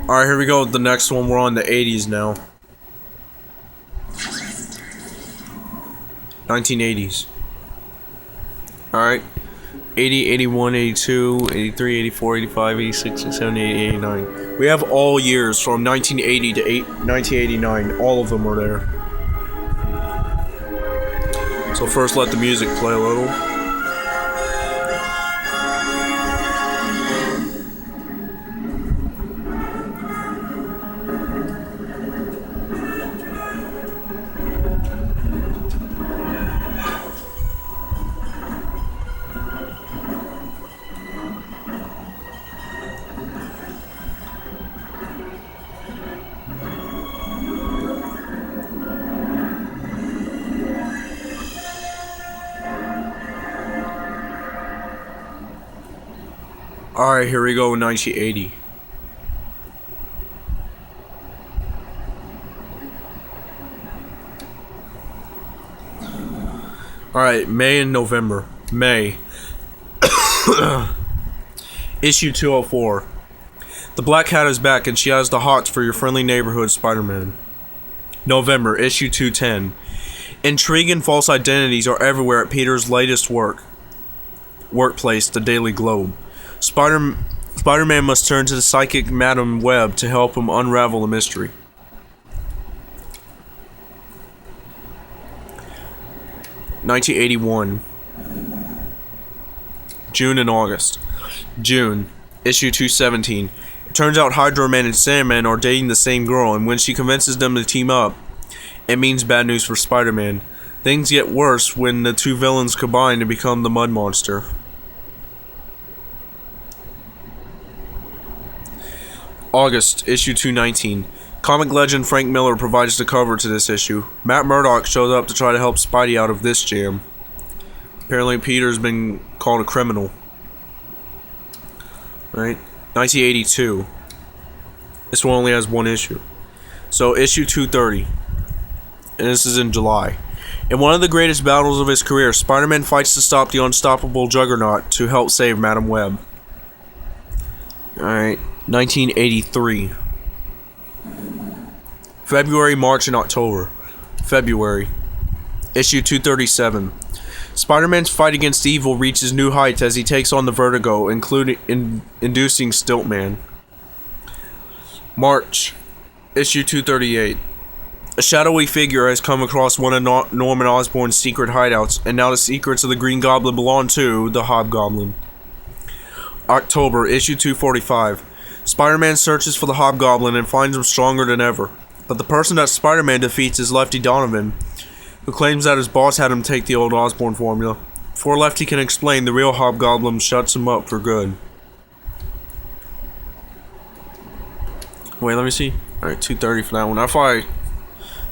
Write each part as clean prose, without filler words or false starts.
Alright, here we go with the next one. We're on the 80s now. 1980s. Alright. 80, 81, 82, 83, 84, 85, 86, 87, 88, 89. We have all years from 1980 to 1989. All of them are there. So first let the music play a little. Alright, here we go in 1980. Alright, May and November. May. Issue 204. The Black Cat is back and she has the hots for your friendly neighborhood Spider-Man. November, issue 210. Intrigue and false identities are everywhere at Peter's latest workplace, the Daily Globe. Spider-Man must turn to the psychic Madam Web to help him unravel the mystery. (1981) June and August. June, issue 217. It turns out Hydro Man and Sandman are dating the same girl, and when she convinces them to team up, it means bad news for Spider-Man. Things get worse when the two villains combine to become the Mud Monster. August, issue 219. Comic legend Frank Miller provides the cover to this issue. Matt Murdock shows up to try to help Spidey out of this jam. Apparently Peter's been called a criminal. Right? 1982. This one only has one issue. So issue 230. And this is in July. In one of the greatest battles of his career, Spider-Man fights to stop the unstoppable Juggernaut to help save Madam Web. Alright. 1983. February, March, and October. February. Issue 237. Spider-Man's fight against evil reaches new heights as he takes on the Vertigo, inducing Stiltman. March. Issue 238. A shadowy figure has come across one of Norman Osborn's secret hideouts, and now the secrets of the Green Goblin belong to the Hobgoblin. October. Issue 245. Spider-Man searches for the Hobgoblin and finds him stronger than ever. But the person that Spider-Man defeats is Lefty Donovan, who claims that his boss had him take the old Osborn formula. Before Lefty can explain, the real Hobgoblin shuts him up for good. Wait, let me see. Alright, 230 for that one. If I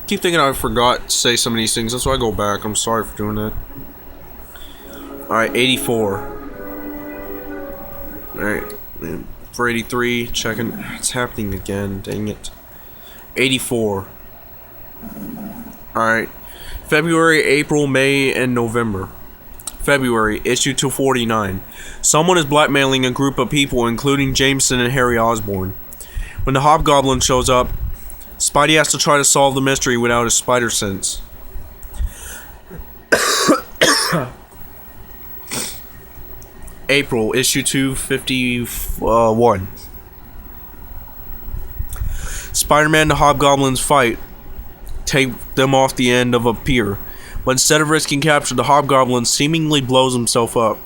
keep thinking I forgot to say some of these things, that's why I go back. I'm sorry for doing that. Alright, 84. Alright, for 83, checking. It's happening again, dang it. 84. Alright. February, April, May, and November. February, issue 249. Someone is blackmailing a group of people, including Jameson and Harry Osborn. When the Hobgoblin shows up, Spidey has to try to solve the mystery without his spider sense. April, issue 251. Spider-Man and the Hobgoblins fight, take them off the end of a pier. But instead of risking capture, the Hobgoblin seemingly blows himself up.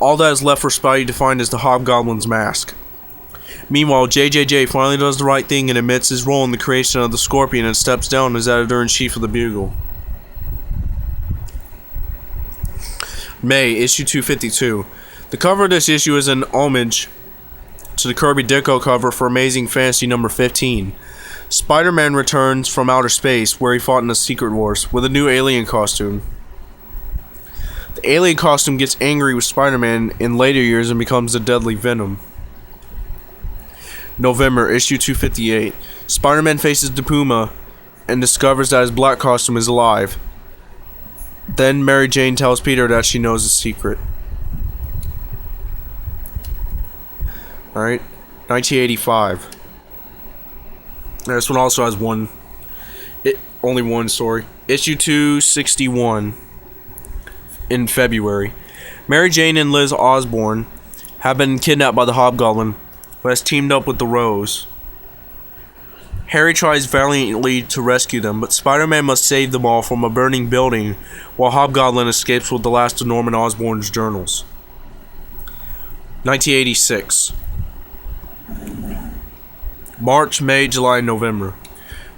All that is left for Spidey to find is the Hobgoblin's mask. Meanwhile, JJJ finally does the right thing and admits his role in the creation of the Scorpion and steps down as editor-in-chief of the Bugle. May, issue 252. The cover of this issue is an homage to the Kirby Dicko cover for Amazing Fantasy number 15. Spider-Man returns from outer space, where he fought in the Secret Wars, with a new alien costume. The alien costume gets angry with Spider-Man in later years and becomes the deadly Venom. November, issue 258. Spider-Man faces the Puma and discovers that his black costume is alive. Then Mary Jane tells Peter that she knows his secret. Alright, 1985. This one also has only one story. Issue 261 in February. Mary Jane and Liz Osborne have been kidnapped by the Hobgoblin, who has teamed up with the Rose. Harry tries valiantly to rescue them, but Spider-Man must save them all from a burning building, while Hobgoblin escapes with the last of Norman Osborn's journals. 1986. March, May, July, November.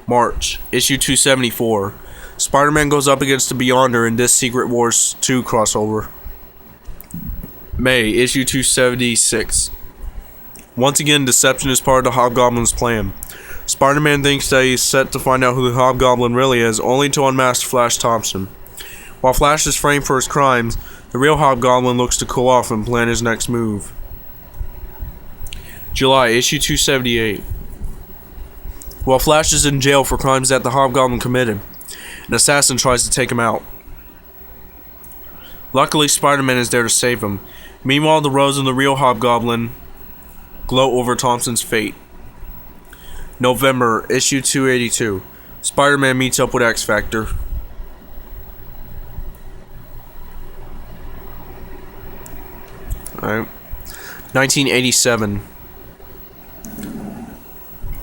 March, issue 274. Spider-Man goes up against the Beyonder in this Secret Wars 2 crossover. May, issue 276. Once again, deception is part of the Hobgoblin's plan. Spider-Man thinks that he's set to find out who the Hobgoblin really is, only to unmask Flash Thompson. While Flash is framed for his crimes, the real Hobgoblin looks to cool off and plan his next move. July, issue 278. While Flash is in jail for crimes that the Hobgoblin committed, an assassin tries to take him out. Luckily, Spider-Man is there to save him. Meanwhile, the Rose and the real Hobgoblin gloat over Thompson's fate. November, issue 282. Spider-Man meets up with X-Factor. Alright. 1987.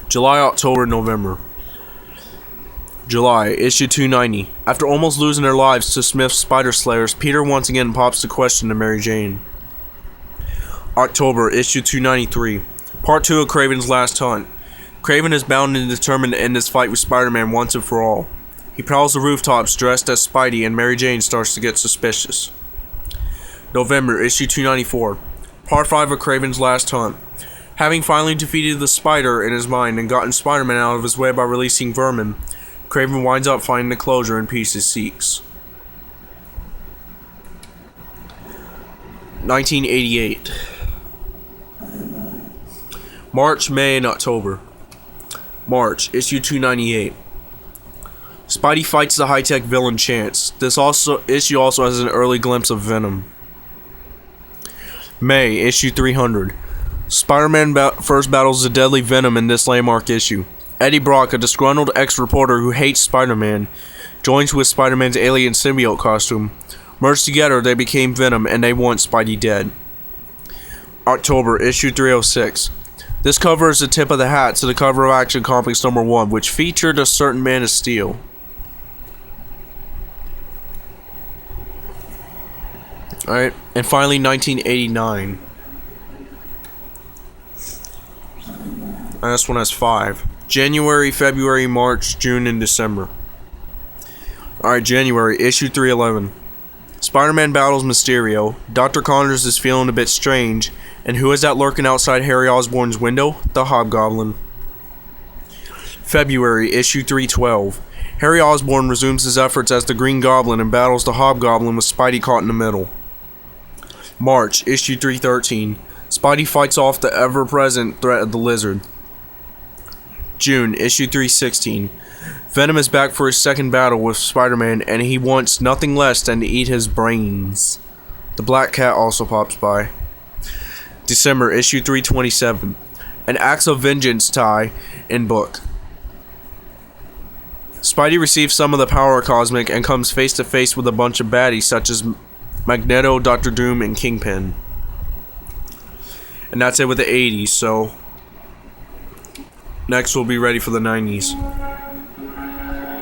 July, October, November. July, issue 290. After almost losing their lives to Smith's Spider Slayers, Peter once again pops the question to Mary Jane. October, issue 293. Part 2 of Kraven's Last Hunt. Kraven is bound and determined to end this fight with Spider-Man once and for all. He prowls the rooftops dressed as Spidey, and Mary Jane starts to get suspicious. November, issue 294. Part 5 of Kraven's Last Hunt. Having finally defeated the Spider in his mind and gotten Spider-Man out of his way by releasing Vermin, Kraven winds up finding the closure and peace he seeks. 1988. March, May, and October. March, issue 298. Spidey fights the high-tech villain Chance. This issue also has an early glimpse of Venom. May, issue 300. Spider-Man first battles the deadly Venom in this landmark issue. Eddie Brock, a disgruntled ex-reporter who hates Spider-Man, joins with Spider-Man's alien symbiote costume. Merged together, they became Venom, and they want Spidey dead. October, issue 306. This cover is the tip of the hat to the cover of Action Comics #1, which featured a certain Man of Steel. Alright, and finally 1989. And this one has 5. January, February, March, June, and December. Alright, January, issue 311. Spider-Man battles Mysterio. Dr. Connors is feeling a bit strange. And who is that lurking outside Harry Osborn's window? The Hobgoblin. February, issue 312. Harry Osborn resumes his efforts as the Green Goblin and battles the Hobgoblin with Spidey caught in the middle. March, issue 313. Spidey fights off the ever-present threat of the Lizard. June, issue 316. Venom is back for his second battle with Spider-Man, and he wants nothing less than to eat his brains. The Black Cat also pops by. December, issue 327. An Acts of Vengeance tie-in book. Spidey receives some of the power cosmic and comes face to face with a bunch of baddies such as Magneto, Doctor Doom, and Kingpin. And that's it with the 80s, so next we'll be ready for the 90s.